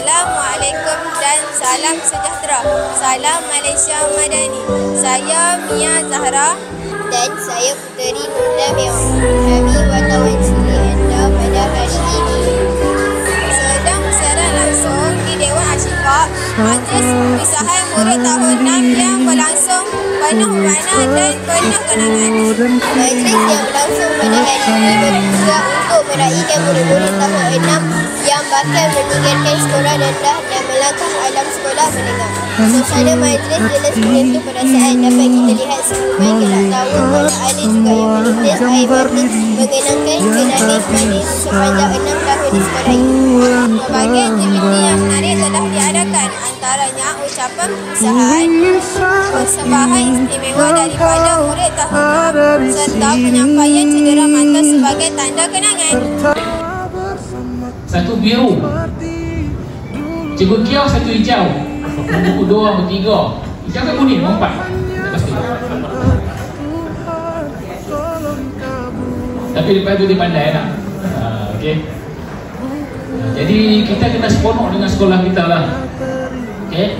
Assalamualaikum dan salam sejahtera. Salam Malaysia Madani. Saya Mia Zahra dan saya Puteri Nurul Mewah. Kami wartawan cilik anda pada hari ini. Sedang bersiaran langsung di Dewan Asyifaq, Majlis Perpisahan Murid Tahun 6 yang berlangsung penuh makna dan penuh kenangan. Majlis yang berlangsung pada hari ini bertujuan untuk meraihkan murid-murid tahun 6 yang bakal meninggalkan sekolah rendah dan melangkah alam sekolah menengah. Suasana majlis jelas menyentuh perasaan. Dapat kita lihat senyuman gelak tawa wala ada juga yang menulis air mata mengenangkan kenangan manis sepanjang 6 tahun di sekolah ini. Pelbagai aktiviti yang menarik telah diadakan, antaranya ucapan perpisahan, persembahan istimewa daripada murid tahun 6 serta penyampaian cedera mata sebagai tanda kenangan. Satu biru, cikgu Kiau satu hijau, buku 2 atau 3. Hijau kan kuning, 4. Tapi lepas tu dia pandai lah. Okay. Jadi kita kena seronok dengan sekolah kita lah. Okay.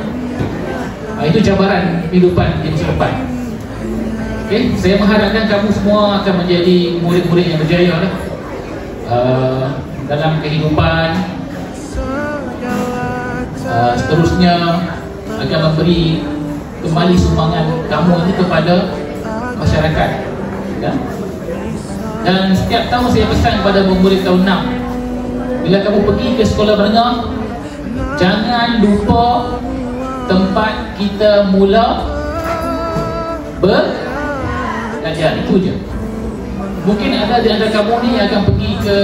Itu cabaran kehidupan di masa depan. Okay. Saya mengharapkan kamu semua akan menjadi murid-murid yang berjaya lah. Dalam kehidupan, seterusnya akan memberi kembali sumbangan kamu ini kepada masyarakat, ya? Dan setiap tahun saya pesan kepada murid tahun 6, bila kamu pergi ke sekolah menengah, jangan lupa tempat kita mula belajar. Itu je. Mungkin ada di antara kamu ni yang akan pergi ke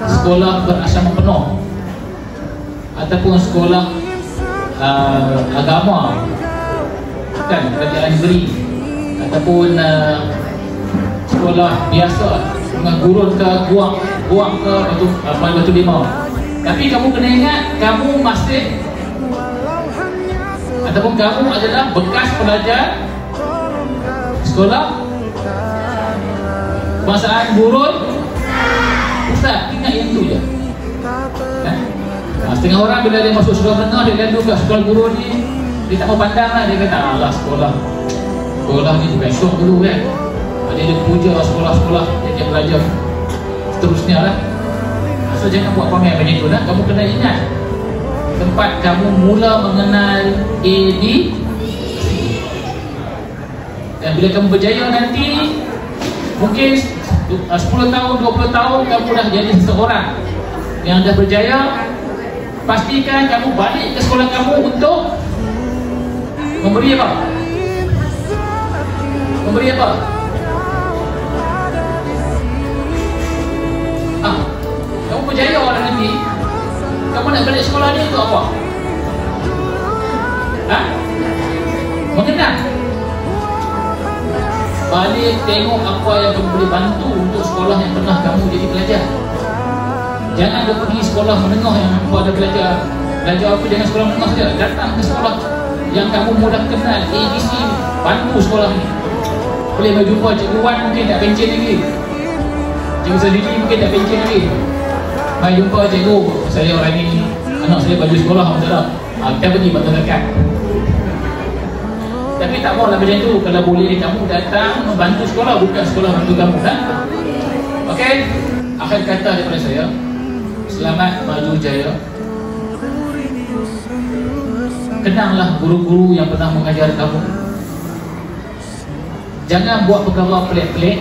sekolah berasrama penuh ataupun sekolah agama, kan, kerajaan negeri, ataupun sekolah biasa dengan gurun ke buang ke Batu Limau. Tapi kamu kena ingat, kamu masih ataupun kamu adalah bekas pelajar sekolah kebangsaan gurun pusat. Ingat yang tu je. Setengah orang bila dia masuk sekolah menengah, dia lalu kat sekolah gurun ni, dia tak mau pandang lah. Dia kata, alah sekolah ni bukan syok dulu kan. Dia puja sekolah-sekolah dia belajar seterusnya lah. So jangan buat pamer macam tu lah. Kamu kena ingat tempat kamu mula mengenal A, B, C. Dan bila kamu berjaya nanti, mungkin 10 tahun, 20 tahun kamu dah jadi seseorang yang dah berjaya. Pastikan kamu balik ke sekolah kamu untuk memberi apa? Memberi apa? Kamu berjaya orang nanti, kamu nak balik sekolah ni untuk apa? Mengenang. Balik tengok apa yang kamu boleh bantu untuk sekolah yang pernah kamu jadi pelajar. Jangan ada pergi sekolah menengah yang kamu ada belajar apa, jangan sekolah menengah saja. Datang ke sekolah yang kamu mudah kenal, ABC, bantu sekolah ni. Boleh berjumpa Cikgu Wan, mungkin tak pencen lagi. Cikgu Sadili mungkin tak pencen lagi. Mari jumpa cikgu, saya orang ni, anak saya baju sekolah, masalah. Kita pergi bantu dekat. Tapi tak maulah macam tu. Kalau boleh kamu datang membantu sekolah, bukan sekolah bantu kamu, kan? Okey. Akhir kata daripada saya, selamat maju jaya. Kenanglah guru-guru yang pernah mengajar kamu. Jangan buat perkara pelik-pelik.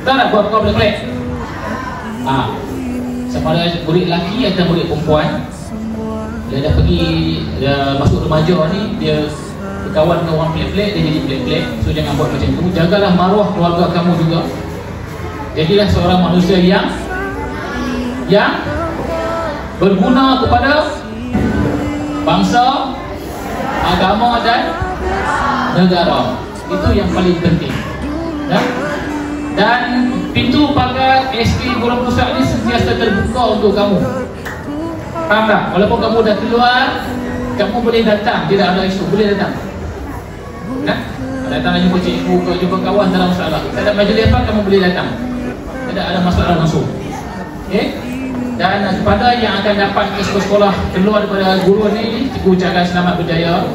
Tak nak buat perkara pelik-pelik. Sama ada murid lelaki atau murid perempuan, dia dah pergi, dah masuk remaja ni, dia berkawan dengan orang pelik-pelik, dia jadi pelik-pelik. So jangan buat macam tu. Jagalah maruah keluarga kamu juga. Jadilah seorang manusia yang berguna kepada bangsa, agama dan negara. Itu yang paling penting. Dan pintu pagar SK Gurun Pusat ni sentiasa terbuka untuk kamu. Faham tak? Walaupun kamu dah keluar, kamu boleh datang. Tidak ada isu, boleh datang. Datang jumpa cikgu, jumpa kawan, tak ada masalah. Tak ada majlis apa, kamu boleh datang. Tidak ada masalah langsung. Okay? Dan kepada yang akan dapat ke sekolah keluar daripada guru ni, cikgu ucapkan selamat berjaya.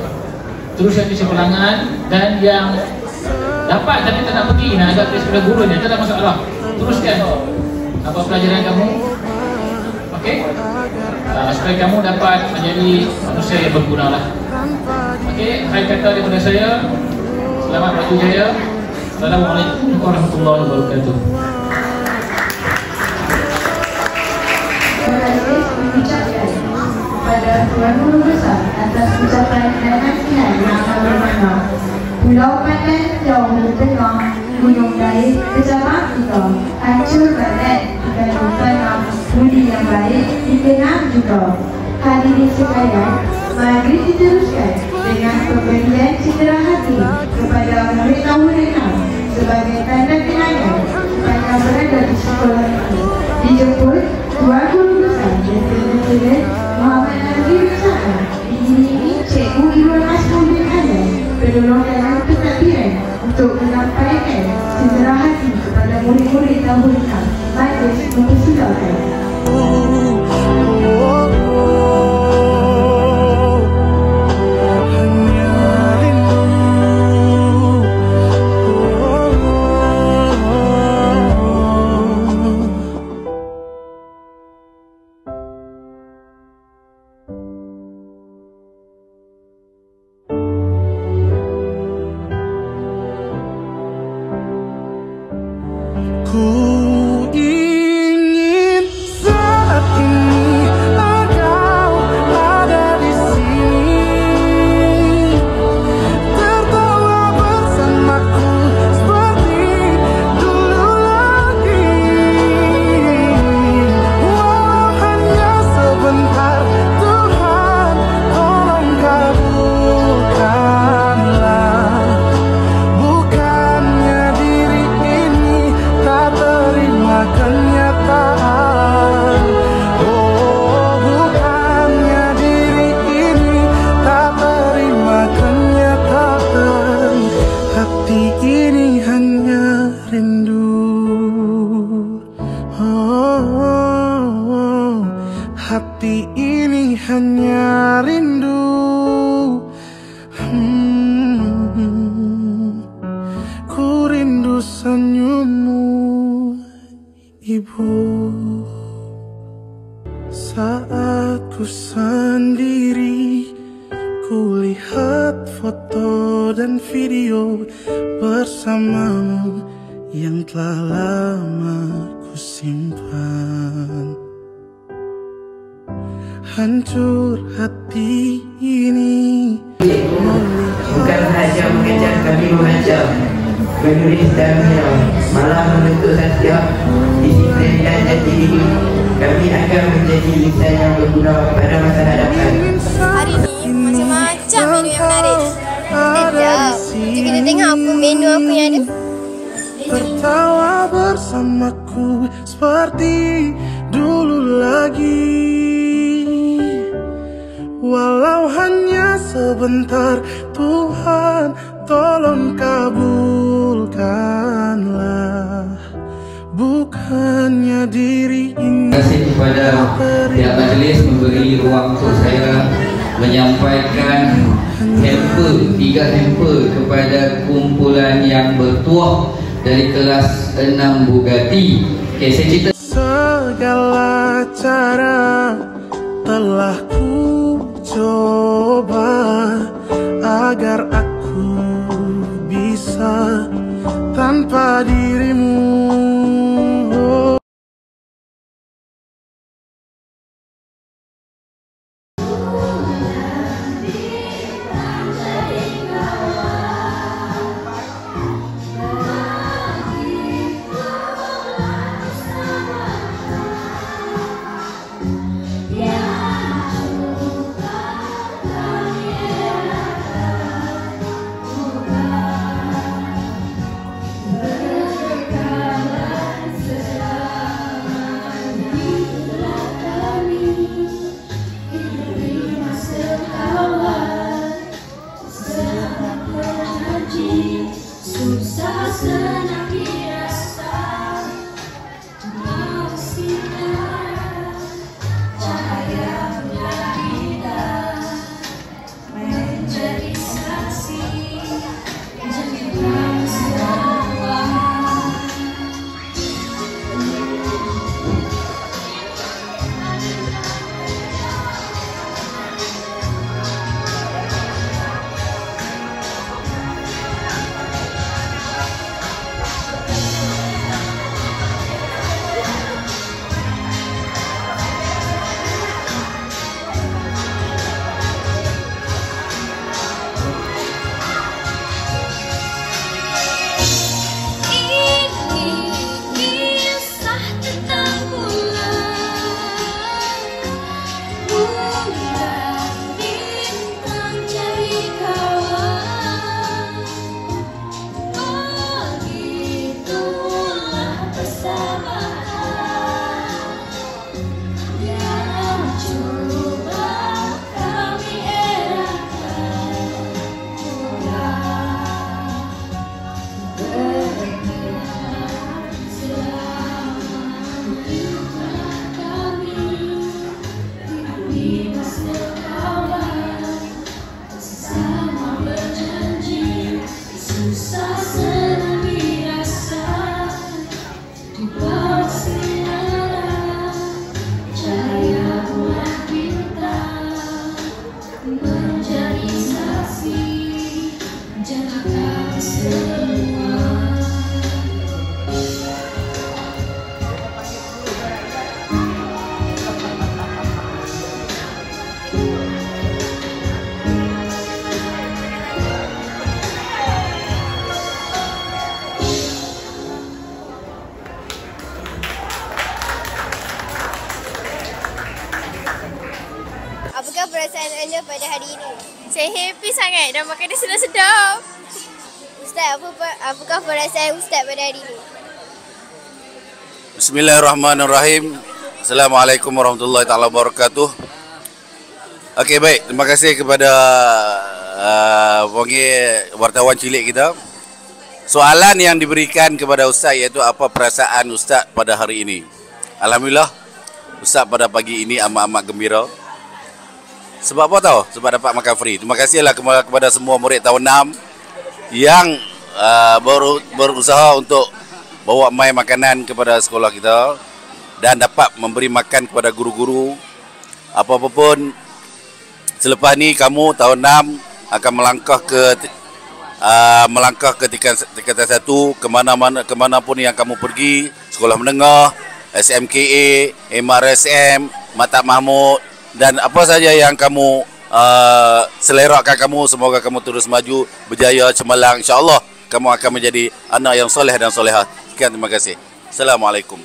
Teruskan ke sekolangan. Dan yang dapat tapi tak nak pergi, nak agak ke sekolah guru ni, tak ada masalah. Teruskan apa pelajaran kamu. Okey? Supaya kamu dapat menjadi manusia yang berguna lah. Okey, akhir kata daripada saya, selamat berjaya jaya. Assalamualaikum warahmatullahi wabarakatuh. Mengucapkan kepada Tuan Guru Besar atas ucapan dan nasihat yang akan bermakna. Pulau Pandan jauh di tengah, gunung Daik kecamatan kita, hancur badan dikandung tanam, budi yang baik dikenang juga. Hadirin sekalian, mari diteruskan dengan pemberian cedera hati kepada murid-murid sebagai tanda kenangan supaya berada di sekolah ini. Dijemput Tuan Guru Besar Dr. Muhammad Nazir Usaha, diiringi Cikgu Irwan Asmudin Adam, penolong dalam pentadbiran untuk menyampaikan cedera hati kepada murid-murid tahun 6. Majlis mempersilakan. Ku ingin saat ini engkau ada di sini, tertawa bersamaku seperti dulu lagi. Walau hanya sebentar, Tuhan tolong kabulkanlah. Bukannya diri ini tak terima kenyataan. Oh, bukannya diri ini tak terima kenyataan. Hati ini hanya rindu. Oh, hati ini hanya rindu. Ku rindu senyummu, Ibu. Saat ku sendiri, ku lihat foto dan video bersamamu yang telah lama ku simpan. Hancur hati ini bukan sahaja mengejar kami mengajar, menulis damnya, malah menuntut saja disiplin dan jati diri. Kami akan menjadi insan yang berguna pada masa hadapan. Hari ni macam-macam menu yang menarik. Sedap. Jom kita tengok apa menu apa yang ada. tertawa bersamaku seperti dulu lagi. Walau hanya sebentar, Tuhan tolong kabulkanlah. Bukannya diri ini. Terima kasih kepada pihak majlis memberi ruang untuk saya menyampaikan hamper, 3 hamper kepada kumpulan yang bertuah dari kelas 6 Bugatti. Okay, saya cerita. Segala cara telah ku coba agar aku bisa tanpa dirimu. Apakah perasaan anda pada hari ini? Saya happy sangat dan makan dia sedap-sedap. Ustaz, apakah perasaan Ustaz pada hari ini? Bismillahirrahmanirrahim. Assalamualaikum warahmatullahi taala wabarakatuh. Okey, baik. Terima kasih kepada wartawan cilik kita. Soalan yang diberikan kepada Ustaz iaitu apa perasaan Ustaz pada hari ini. Alhamdulillah, Ustaz pada pagi ini amat-amat gembira. Sebab apa tahu? Sebab dapat makan free. Terima kasihlah kepada semua murid tahun 6 yang berusaha untuk bawa mai makanan kepada sekolah kita dan dapat memberi makan kepada guru-guru. Apa-apa pun selepas ni kamu tahun 6 akan melangkah ke tingkatan 1 kemana pun yang kamu pergi, sekolah menengah, SMKA, MRSM, Mata Mahmud dan apa saja yang kamu selerakkan kamu, semoga kamu terus maju, berjaya, cemerlang. InsyaAllah kamu akan menjadi anak yang soleh dan solehah. Sekian, terima kasih. Assalamualaikum.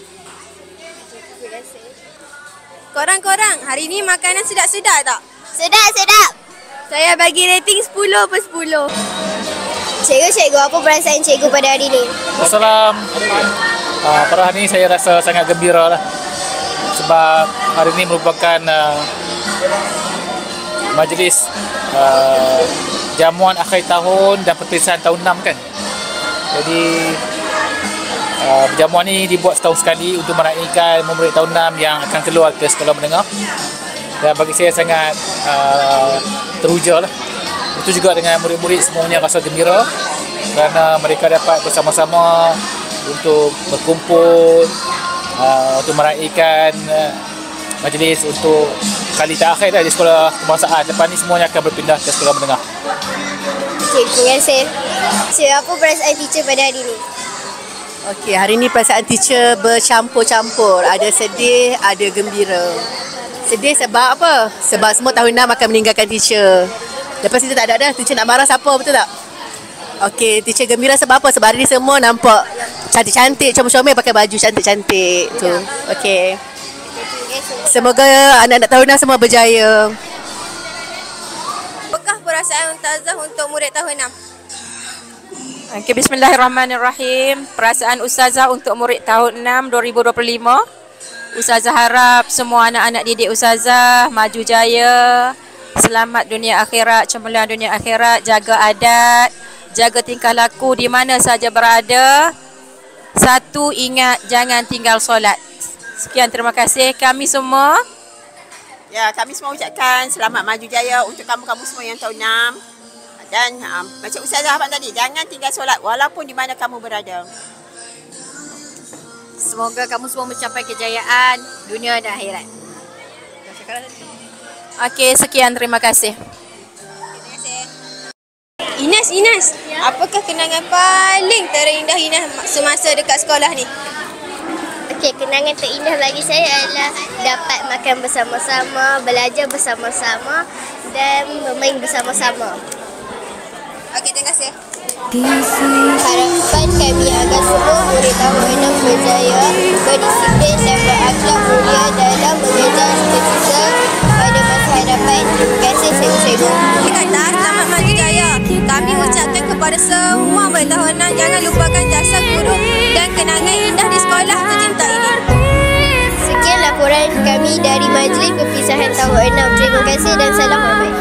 Korang-korang, hari ni makanan sedap-sedap tak? Sedap. Saya bagi rating 10/10. Cikgu, apa perasaan cikgu pada hari ini? Assalam. Pada hari ini saya rasa sangat gembira lah. Sebab hari ini merupakan majlis jamuan akhir tahun dan perpisahan tahun 6 kan. Jadi jamuan ini dibuat setahun sekali untuk meraihkan murid tahun 6 yang akan keluar ke sekolah menengah. Dan bagi saya sangat teruja lah. Itu juga dengan murid-murid semuanya rasa gembira kerana mereka dapat bersama-sama untuk berkumpul untuk meraihkan majlis untuk kali terakhir di sekolah kebangsaan. Lepas ni semuanya akan berpindah ke sekolah menengah. Terima kasih. Apa perasaan teacher pada hari ini? Okey, hari ni perasaan teacher bercampur-campur. Ada sedih, ada gembira. Sedih sebab apa? Sebab semua tahun 6 akan meninggalkan teacher. Lepas itu tak ada dah, teacher nak marah siapa, betul tak? Okey, teacher gembira sebab apa? Sebab hari ni semua nampak cantik-cantik, comel-comel pakai baju cantik-cantik tu. Okey. Semoga anak-anak tahun 6 semua berjaya. Apakah perasaan Ustazah untuk murid tahun 6? Okay, bismillahirrahmanirrahim. Perasaan Ustazah untuk murid tahun 6 2025. Ustazah harap semua anak-anak didik Ustazah maju jaya, selamat dunia akhirat, cemerlang dunia akhirat, jaga adat, jaga tingkah laku di mana saja berada. Satu, ingat jangan tinggal solat. Sekian, terima kasih kami semua. Ya, kami semua ucapkan selamat maju jaya untuk kamu-kamu semua yang tahun 6. Dan macam Ustazah Ahmad tadi, jangan tinggal solat walaupun di mana kamu berada. Semoga kamu semua mencapai kejayaan dunia dan akhirat. Okey, sekian, terima kasih. Inas, apakah kenangan paling terindah Inas semasa dekat sekolah ni? Okey, kenangan terindah bagi saya adalah dapat makan bersama-sama, belajar bersama-sama dan bermain bersama-sama. Okey, terima kasih. Harapan kami agar semua murid tahun 6 berjaya, berdisiplin dan berakhlak mulia dalam mengejar cita-cita pada masa hadapan. Terima kasih cikgu-cikgu. Atas selamat maju jaya. Kami ucapkan kepada semua murid tahun 6 jangan lupakan jasa guru dan kenangan indah di sekolah tercinta ini. Sekian laporan kami dari majlis perpisahan tahun 6. Terima kasih dan salam hormat.